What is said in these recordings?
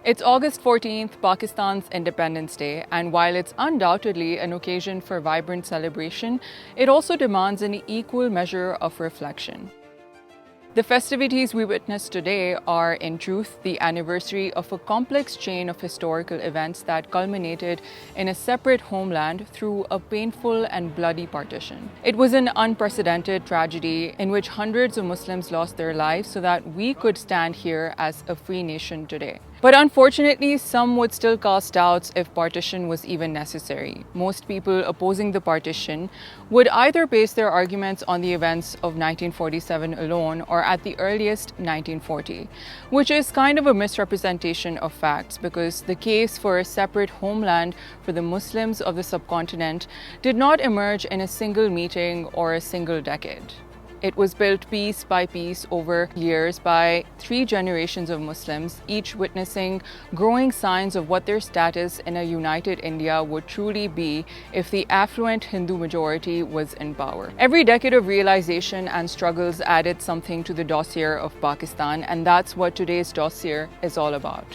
It's August 14th, Pakistan's Independence Day, and while it's undoubtedly an occasion for vibrant celebration, it also demands an equal measure of reflection. The festivities we witness today are, in truth, the anniversary of a complex chain of historical events that culminated in a separate homeland through a painful and bloody partition. It was an unprecedented tragedy in which hundreds of Muslims lost their lives so that we could stand here as a free nation today. But unfortunately, some would still cast doubts if partition was even necessary. Most people opposing the partition would either base their arguments on the events of 1947 alone or at the earliest 1940, which is kind of a misrepresentation of facts because the case for a separate homeland for the Muslims of the subcontinent did not emerge in a single meeting or a single decade. It was built piece by piece over years by 3 generations of Muslims, each witnessing growing signs of what their status in a united India would truly be if the affluent Hindu majority was in power. Every decade of realization and struggles added something to the dossier of Pakistan, and that's what today's dossier is all about.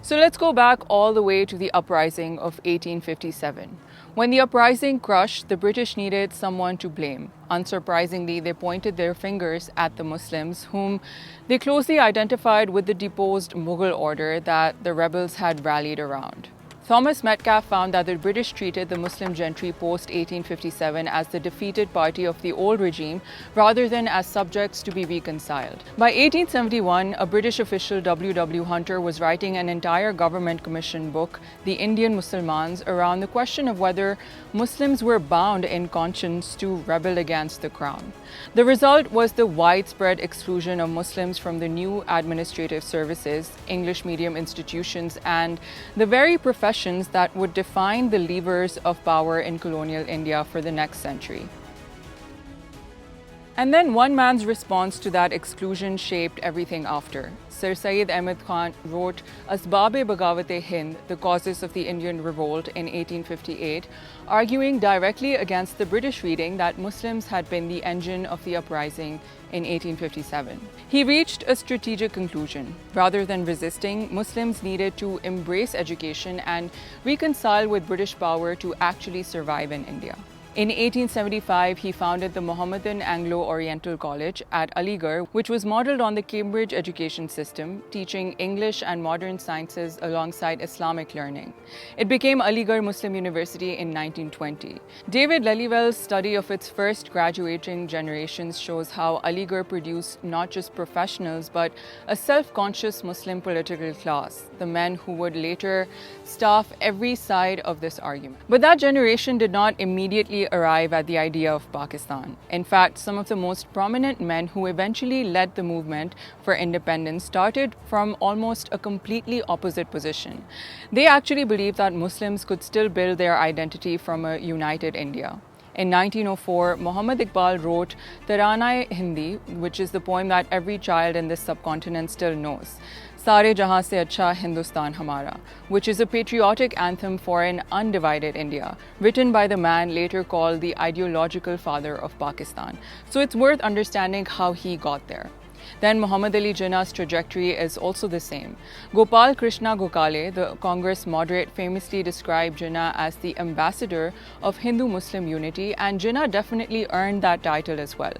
So let's go back all the way to the uprising of 1857. When the uprising crushed, the British needed someone to blame. Unsurprisingly, they pointed their fingers at the Muslims, whom they closely identified with the deposed Mughal order that the rebels had rallied around. Thomas Metcalfe found that the British treated the Muslim gentry post-1857 as the defeated party of the old regime rather than as subjects to be reconciled. By 1871, a British official, W. Hunter, was writing an entire government commission book, The Indian Mussalmans, around the question of whether Muslims were bound in conscience to rebel against the crown. The result was the widespread exclusion of Muslims from the new administrative services, English medium institutions, and the very professions that would define the levers of power in colonial India for the next century. And then one man's response to that exclusion shaped everything after. Sir Syed Ahmed Khan wrote Asbab-e-Bagawat-e-Hind, The Causes of the Indian Revolt, in 1858, arguing directly against the British reading that Muslims had been the engine of the uprising in 1857. He reached a strategic conclusion. Rather than resisting, Muslims needed to embrace education and reconcile with British power to actually survive in India. In 1875, he founded the Mohammedan Anglo-Oriental College at Aligarh, which was modeled on the Cambridge education system, teaching English and modern sciences alongside Islamic learning. It became Aligarh Muslim University in 1920. David Lelywell's study of its first graduating generations shows how Aligarh produced not just professionals, but a self-conscious Muslim political class, the men who would later staff every side of this argument. But that generation did not immediately arrive at the idea of Pakistan. In fact, some of the most prominent men who eventually led the movement for independence started from almost a completely opposite position. They actually believed that Muslims could still build their identity from a united India. In 1904, Muhammad Iqbal wrote Tarana-e-Hindi, which is the poem that every child in this subcontinent still knows. Sare Jahan se Acha Hindustan Hamara, which is a patriotic anthem for an undivided India, written by the man later called the ideological father of Pakistan. So it's worth understanding how he got there. Then Muhammad Ali Jinnah's trajectory is also the same. Gopal Krishna Gokhale, the Congress moderate, famously described Jinnah as the ambassador of Hindu-Muslim unity, and Jinnah definitely earned that title as well.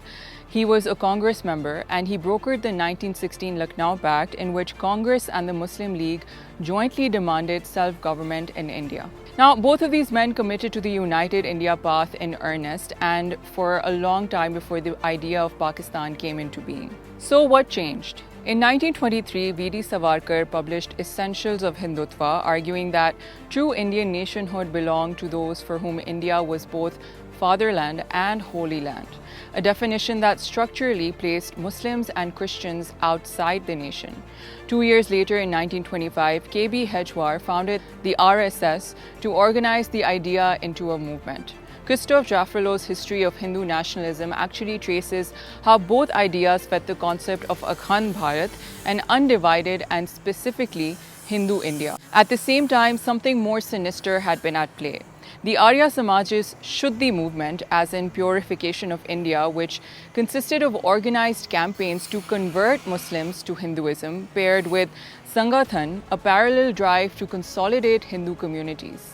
He was a Congress member and he brokered the 1916 Lucknow Pact, in which Congress and the Muslim League jointly demanded self-government in India. Now, both of these men committed to the united India path in earnest and for a long time before the idea of Pakistan came into being. So what changed? In 1923, V.D. Savarkar published Essentials of Hindutva, arguing that true Indian nationhood belonged to those for whom India was both fatherland and holy land, a definition that structurally placed Muslims and Christians outside the nation. 2 years later, in 1925, K.B. Hedgewar founded the RSS to organize the idea into a movement. Christoph Jaffrelow's history of Hindu nationalism actually traces how both ideas fed the concept of Akhand Bharat, an undivided and specifically Hindu India. At the same time, something more sinister had been at play. The Arya Samaj's Shuddhi movement, as in purification of India, which consisted of organized campaigns to convert Muslims to Hinduism, paired with Sangathan, a parallel drive to consolidate Hindu communities.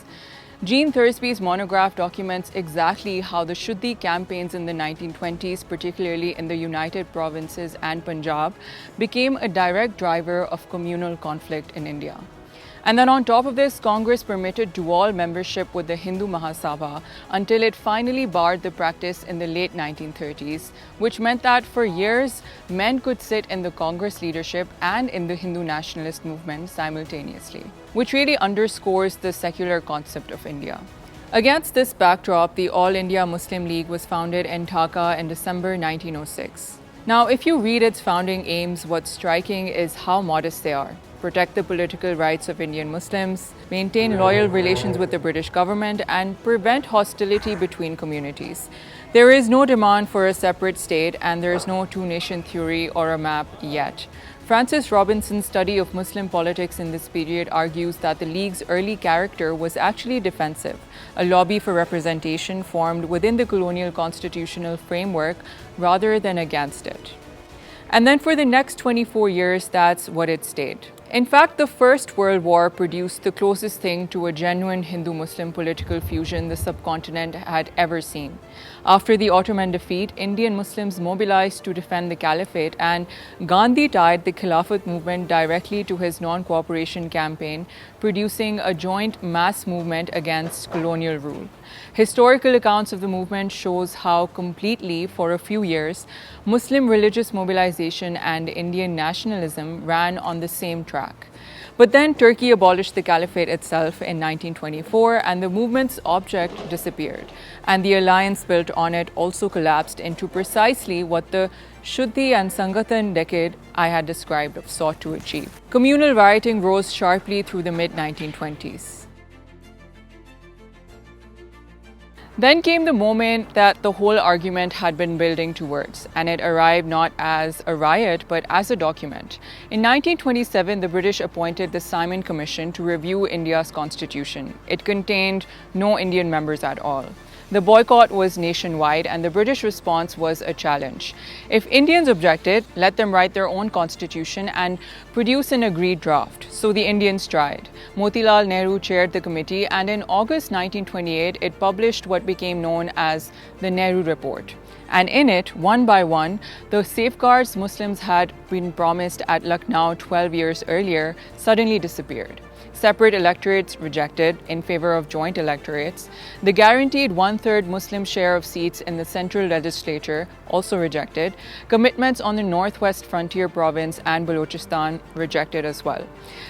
Jean Thursby's monograph documents exactly how the Shuddhi campaigns in the 1920s, particularly in the United Provinces and Punjab, became a direct driver of communal conflict in India. And then on top of this, Congress permitted dual membership with the Hindu Mahasabha until it finally barred the practice in the late 1930s, which meant that for years, men could sit in the Congress leadership and in the Hindu nationalist movement simultaneously, which really underscores the secular concept of India. Against this backdrop, the All India Muslim League was founded in Dhaka in December 1906. Now, if you read its founding aims, what's striking is how modest they are. Protect the political rights of Indian Muslims, maintain loyal relations with the British government, and prevent hostility between communities. There is no demand for a separate state, and there is no two-nation theory or a map yet. Francis Robinson's study of Muslim politics in this period argues that the League's early character was actually defensive, a lobby for representation formed within the colonial constitutional framework rather than against it. And then for the next 24 years, that's what it stayed. In fact, the First World War produced the closest thing to a genuine Hindu-Muslim political fusion the subcontinent had ever seen. After the Ottoman defeat, Indian Muslims mobilized to defend the Caliphate, and Gandhi tied the Khilafat movement directly to his non-cooperation campaign, producing a joint mass movement against colonial rule. Historical accounts of the movement shows how completely, for a few years, Muslim religious mobilization and Indian nationalism ran on the same track. But then Turkey abolished the Caliphate itself in 1924, and the movement's object disappeared. And the alliance built on it also collapsed into precisely what the Shuddhi and Sangathan decade I had described sought to achieve. Communal rioting rose sharply through the mid-1920s. Then came the moment that the whole argument had been building towards, and it arrived not as a riot but as a document. In 1927, the British appointed the Simon Commission to review India's constitution. It contained no Indian members at all. The boycott was nationwide, and the British response was a challenge. If Indians objected, let them write their own constitution and produce an agreed draft. So the Indians tried. Motilal Nehru chaired the committee, and in August 1928, it published what became known as the Nehru Report. And in it, one by one, the safeguards Muslims had been promised at Lucknow 12 years earlier suddenly disappeared. Separate electorates rejected in favor of joint electorates. The guaranteed one-third Muslim share of seats in the central legislature also rejected. Commitments on the northwest frontier province and Balochistan rejected as well.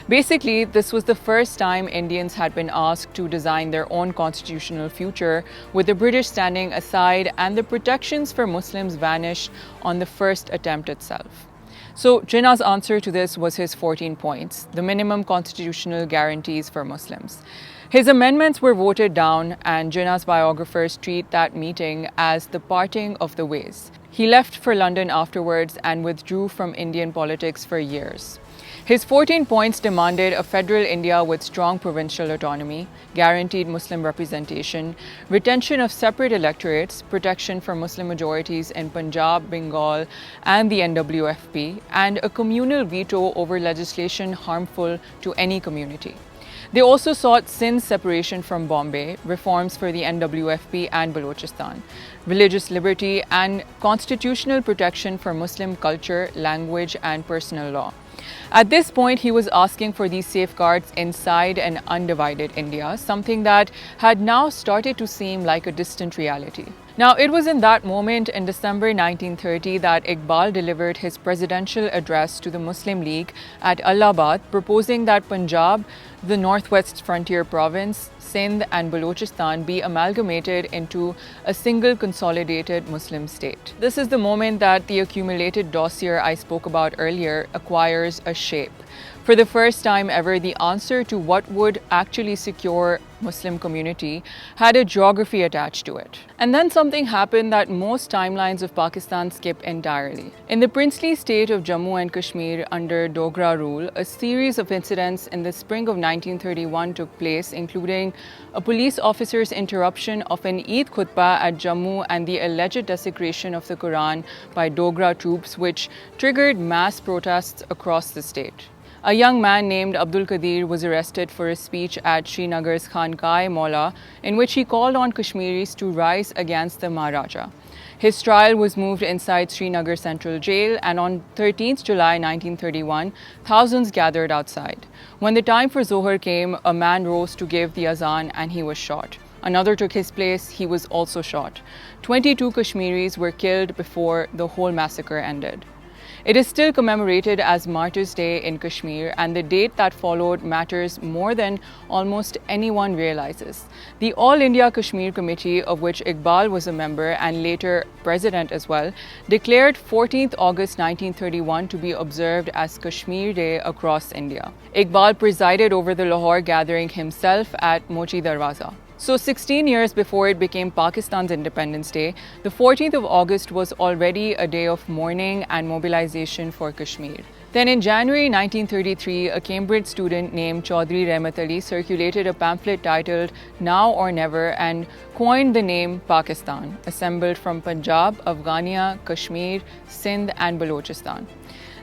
Basically, this was the first time Indians had been asked to design their own constitutional future, with the British standing aside, and the protections for Muslims vanished on the first attempt itself. So Jinnah's answer to this was his 14 points, the minimum constitutional guarantees for Muslims. His amendments were voted down, and Jinnah's biographers treat that meeting as the parting of the ways. He left for London afterwards and withdrew from Indian politics for years. His 14 points demanded a federal India with strong provincial autonomy, guaranteed Muslim representation, retention of separate electorates, protection for Muslim majorities in Punjab, Bengal, and the NWFP, and a communal veto over legislation harmful to any community. They also sought Sindh's separation from Bombay, reforms for the NWFP and Balochistan, religious liberty, and constitutional protection for Muslim culture, language, and personal law. At this point, he was asking for these safeguards inside an undivided India, something that had now started to seem like a distant reality. Now, it was in that moment in December 1930 that Iqbal delivered his presidential address to the Muslim League at Allahabad, proposing that Punjab, the northwest frontier province, Sindh and Balochistan be amalgamated into a single consolidated Muslim state. This is the moment that the accumulated dossier I spoke about earlier acquires a shape. For the first time ever, the answer to what would actually secure Muslim community had a geography attached to it. And then something happened that most timelines of Pakistan skip entirely. In the princely state of Jammu and Kashmir under Dogra rule, a series of incidents in the spring of 1931 took place, including a police officer's interruption of an Eid khutbah at Jammu and the alleged desecration of the Quran by Dogra troops, which triggered mass protests across the state. A young man named Abdul Qadir was arrested for a speech at Srinagar's Khankai-e-Maula in which he called on Kashmiris to rise against the Maharaja. His trial was moved inside Srinagar Central Jail, and on 13th July 1931, thousands gathered outside. When the time for Zohar came, a man rose to give the azan and he was shot. Another took his place, he was also shot. 22 Kashmiris were killed before the whole massacre ended. It is still commemorated as Martyrs' Day in Kashmir, and the date that followed matters more than almost anyone realizes. The All India Kashmir Committee, of which Iqbal was a member and later president as well, declared 14th August 1931 to be observed as Kashmir Day across India. Iqbal presided over the Lahore gathering himself at Mochi Darwaza. So 16 years before it became Pakistan's Independence Day, the 14th of August was already a day of mourning and mobilization for Kashmir. Then in January 1933, a Cambridge student named Chaudhry Rahmat Ali circulated a pamphlet titled Now or Never and coined the name Pakistan, assembled from Punjab, Afghania, Kashmir, Sindh and Balochistan.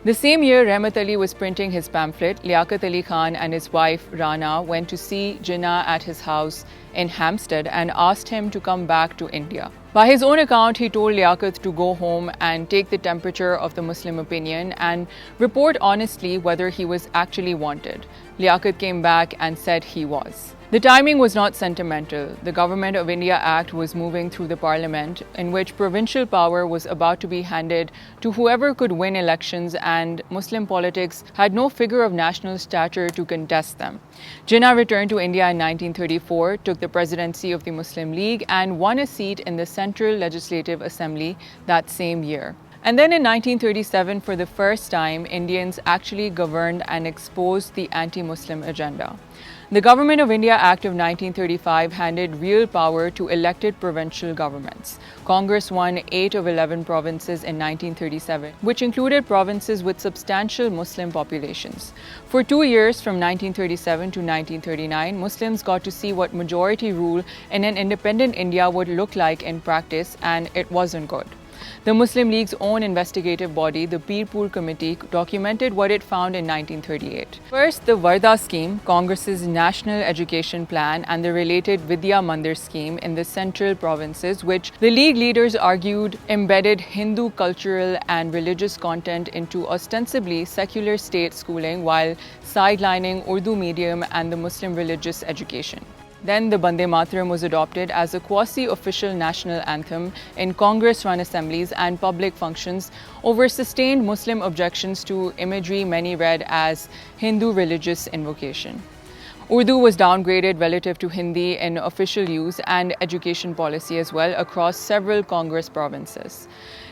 The same year Rahmat Ali was printing his pamphlet, Liaquat Ali Khan and his wife Rana went to see Jinnah at his house in Hampstead and asked him to come back to India. By his own account, he told Liaquat to go home and take the temperature of the Muslim opinion and report honestly whether he was actually wanted. Liaquat came back and said he was. The timing was not sentimental. The Government of India Act was moving through the parliament, in which provincial power was about to be handed to whoever could win elections, and Muslim politics had no figure of national stature to contest them. Jinnah returned to India in 1934, took the presidency of the Muslim League and won a seat in the Central Legislative Assembly that same year. And then in 1937, for the first time, Indians actually governed and exposed the anti-Muslim agenda. The Government of India Act of 1935 handed real power to elected provincial governments. Congress won 8 of 11 provinces in 1937, which included provinces with substantial Muslim populations. For 2 years, from 1937 to 1939, Muslims got to see what majority rule in an independent India would look like in practice, and it wasn't good. The Muslim League's own investigative body, the Pirpur Committee, documented what it found in 1938. First, the Varda scheme, Congress's national education plan, and the related Vidya Mandir scheme in the central provinces, which the League leaders argued embedded Hindu cultural and religious content into ostensibly secular state schooling while sidelining Urdu medium and the Muslim religious education. Then the Bande Mataram was adopted as a quasi-official national anthem in Congress-run assemblies and public functions over sustained Muslim objections to imagery many read as Hindu religious invocation. Urdu was downgraded relative to Hindi in official use and education policy as well across several Congress provinces.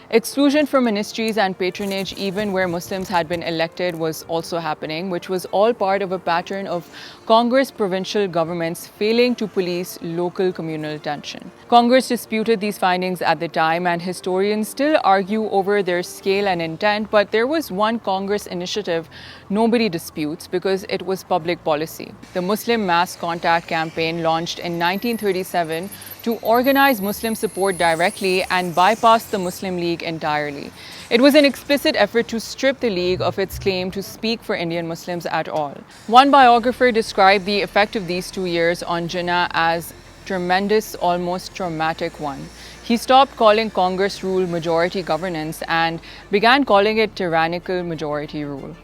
Exclusion from ministries and patronage, even where Muslims had been elected, was also happening, which was all part of a pattern of Congress provincial governments failing to police local communal tension. Congress disputed these findings at the time, and historians still argue over their scale and intent, but there was one Congress initiative nobody disputes because it was public policy. The Muslim Mass Contact Campaign, launched in 1937 to organize Muslim support directly and bypass the Muslim League entirely. It was an explicit effort to strip the League of its claim to speak for Indian Muslims at all. One biographer described the effect of these 2 years on Jinnah as tremendous, almost traumatic one. He stopped calling Congress rule majority governance and began calling it tyrannical majority rule.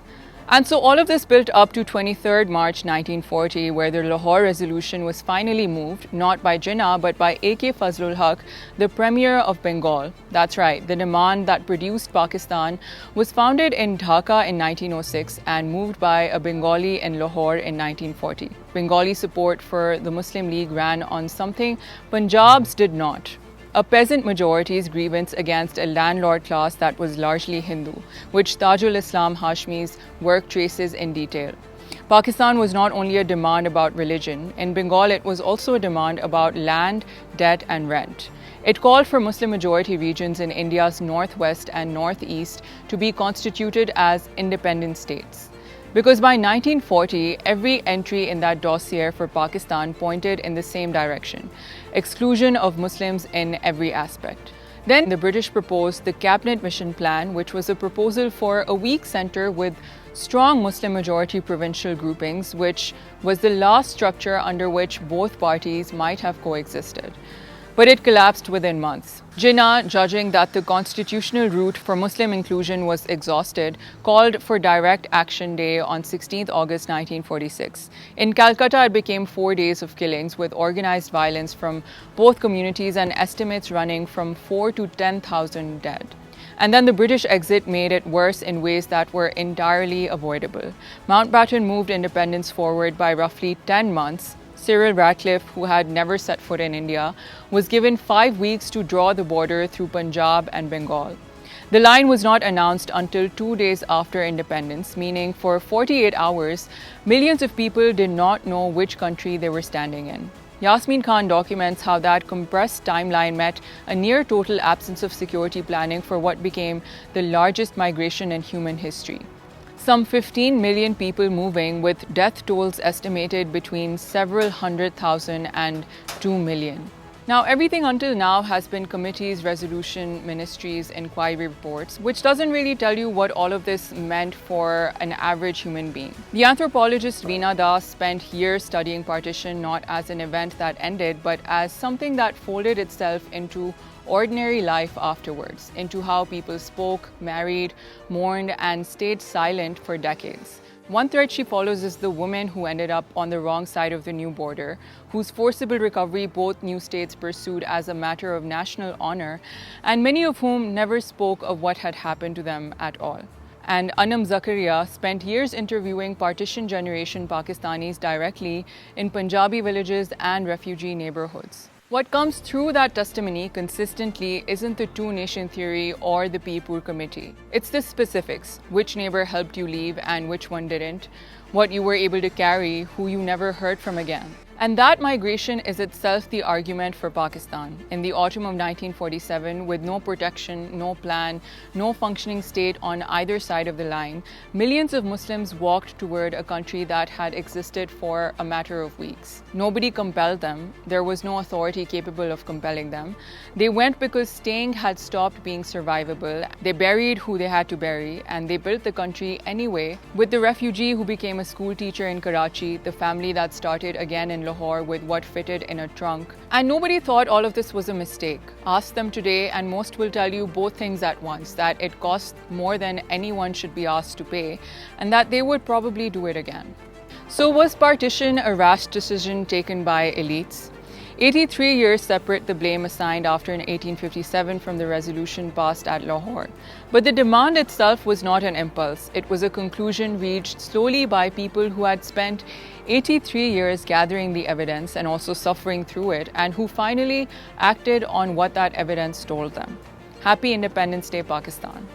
And so all of this built up to 23rd March 1940, where the Lahore Resolution was finally moved, not by Jinnah, but by A.K. Fazlul Haq, the Premier of Bengal. That's right, the demand that produced Pakistan was founded in Dhaka in 1906 and moved by a Bengali in Lahore in 1940. Bengali support for the Muslim League ran on something Punjab's did not: a peasant majority's grievance against a landlord class that was largely Hindu, which Tajul Islam Hashmi's work traces in detail. Pakistan was not only a demand about religion, in Bengal it was also a demand about land, debt and rent. It called for Muslim-majority regions in India's northwest and northeast to be constituted as independent states. Because by 1940, every entry in that dossier for Pakistan pointed in the same direction: exclusion of Muslims in every aspect. Then the British proposed the Cabinet Mission Plan, which was a proposal for a weak centre with strong Muslim-majority provincial groupings, which was the last structure under which both parties might have coexisted. But it collapsed within months. Jinnah, judging that the constitutional route for Muslim inclusion was exhausted, called for Direct Action Day on 16 August 1946. In Calcutta, it became 4 days of killings with organized violence from both communities and estimates running from 4 to 10,000 dead. And then the British exit made it worse in ways that were entirely avoidable. Mountbatten moved independence forward by roughly 10 months. Cyril Radcliffe, who had never set foot in India, was given 5 weeks to draw the border through Punjab and Bengal. The line was not announced until 2 days after independence, meaning for 48 hours, millions of people did not know which country they were standing in. Yasmin Khan documents how that compressed timeline met a near total absence of security planning for what became the largest migration in human history. Some 15 million people moving, with death tolls estimated between several 100,000 and 2 million. Now, everything until now has been committees, resolution, ministries, inquiry reports, which doesn't really tell you what all of this meant for an average human being. The anthropologist Veena Das spent years studying partition not as an event that ended, but as something that folded itself into ordinary life afterwards, into how people spoke, married, mourned, and stayed silent for decades. One thread she follows is the women who ended up on the wrong side of the new border, whose forcible recovery both new states pursued as a matter of national honor, and many of whom never spoke of what had happened to them at all. And Anam Zakaria spent years interviewing partition generation Pakistanis directly in Punjabi villages and refugee neighborhoods. What comes through that testimony consistently isn't the two-nation theory or the Peepur committee. It's the specifics: which neighbor helped you leave and which one didn't, what you were able to carry, who you never heard from again. And that migration is itself the argument for Pakistan. In the autumn of 1947, with no protection, no plan, no functioning state on either side of the line, millions of Muslims walked toward a country that had existed for a matter of weeks. Nobody compelled them. There was no authority capable of compelling them. They went because staying had stopped being survivable. They buried who they had to bury, and they built the country anyway, with the refugee who became a school teacher in Karachi, the family that started again in Lahore with what fitted in a trunk. And nobody thought all of this was a mistake. Ask them today and most will tell you both things at once: that it costs more than anyone should be asked to pay, and that they would probably do it again. So was partition a rash decision taken by elites? 83 years separate the blame assigned after 1857 from the resolution passed at Lahore. But the demand itself was not an impulse. It was a conclusion reached slowly by people who had spent 83 years gathering the evidence and also suffering through it, and who finally acted on what that evidence told them. Happy Independence Day, Pakistan.